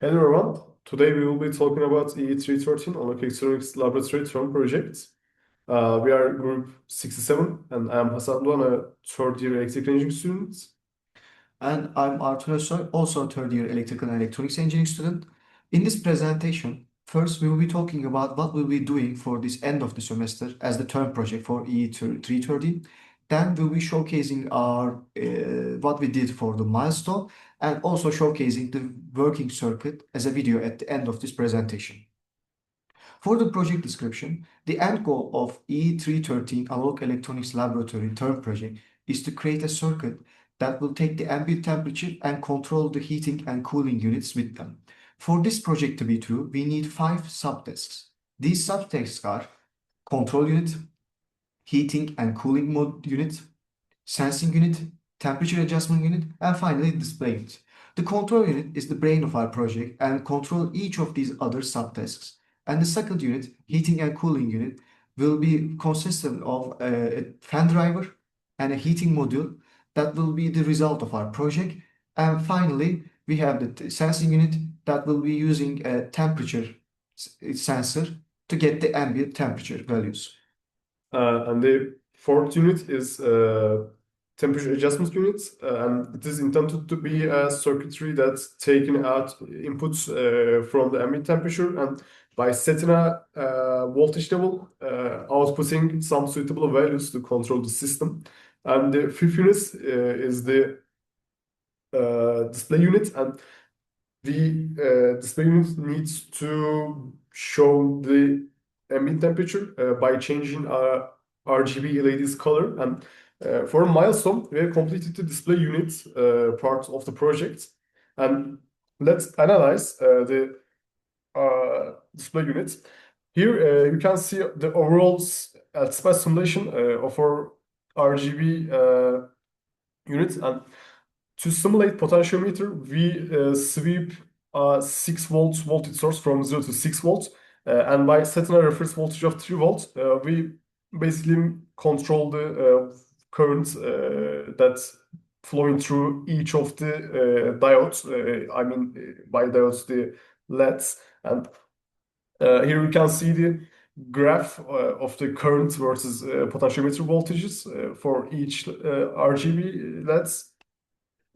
Hello everyone. Today we will be talking about EE313 electronics laboratory term project. We are group 67 and I am Hasan Doğan, a third year electrical engineering student. And I'm Artun Özsoy, also a third year electrical and electronics engineering student. In this presentation, first we will be talking about what we'll be doing for this end of the semester as the term project for EE313. Then we'll be showcasing our what we did for the milestone and also showcasing the working circuit as a video at the end of this presentation. For the project description, the end goal of EE313 Analog Electronics Laboratory term project is to create a circuit that will take the ambient temperature and control the heating and cooling units with them. For this project to be true, we need 5 subtasks. These subtasks are control unit, heating and cooling mode unit, sensing unit, temperature adjustment unit, and finally display unit. The control unit is the brain of our project and control each of these other subtasks. And the second unit, heating and cooling unit, will be consistent of a fan driver and a heating module that will be the result of our project. And finally, we have the sensing unit that will be using a temperature sensor to get the ambient temperature values. And the fourth unit is temperature adjustment unit, and it is intended to be a circuitry that's taking out inputs from the ambient temperature and by setting a voltage level, outputting some suitable values to control the system. And the fifth unit is the display unit, and the display unit needs to show the ambient temperature by changing RGB LED's color. And for Milestone, we have completed the display unit part of the project. And let's analyze the display unit. Here you can see the overall space simulation of our RGB unit. And to simulate potentiometer, we sweep a 6 volts voltage source from 0 to 6 volts. And by setting a reference voltage of 3 volts, we basically control the current that's flowing through each of the diodes. I mean, by diodes, the LEDs. And here we can see the graph of the current versus potentiometer voltages for each RGB LEDs.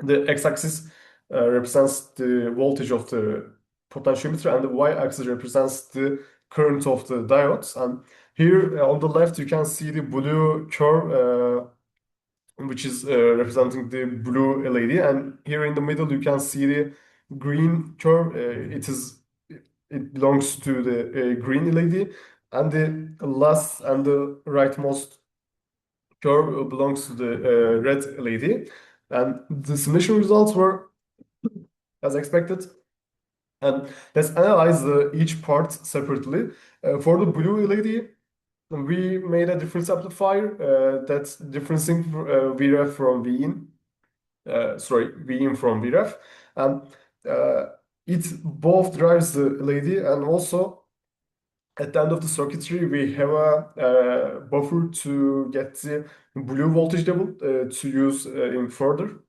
The x-axis represents the voltage of the potentiometer and the y-axis represents the current of the diodes. And here on the left, you can see the blue curve, which is representing the blue LED. And here in the middle, you can see the green curve. It belongs to the green LED. And the last and the rightmost curve belongs to the red LED. And the simulation results were as expected. And let's analyze each part separately. For the blue LED, we made a difference amplifier that's differencing VREF from VIN. VIN from VREF. And it both drives the LED, and also at the end of the circuitry, we have a buffer to get the blue voltage level to use in further.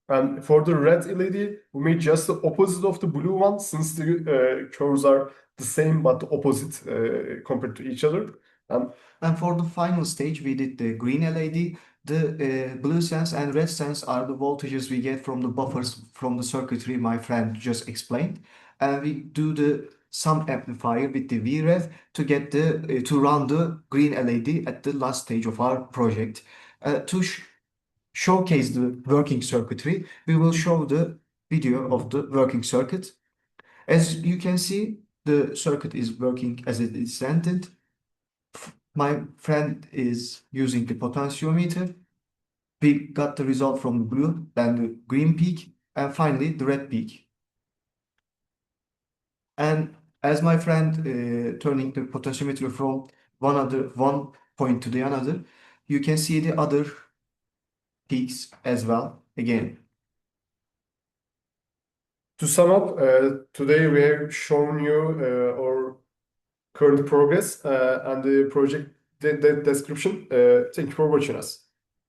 And for the red LED, we made just the opposite of the blue one, since the curves are the same but the opposite compared to each other. And for the final stage, we did the green LED. The blue sense and red sense are the voltages we get from the buffers from the circuitry my friend just explained. And we do the sum amplifier with the VREF to get the to run the green LED at the last stage of our project. To showcase the working circuitry, we will show the video of the working circuit. As you can see, the circuit is working as it is intended. My friend is using the potentiometer. We got the result from the blue, then the green peak, and finally the red peak. And as my friend turning the potentiometer from one point to the another, you can see the other peaks as well again. To sum up, today we have shown you our current progress and the project description. Thank you for watching us.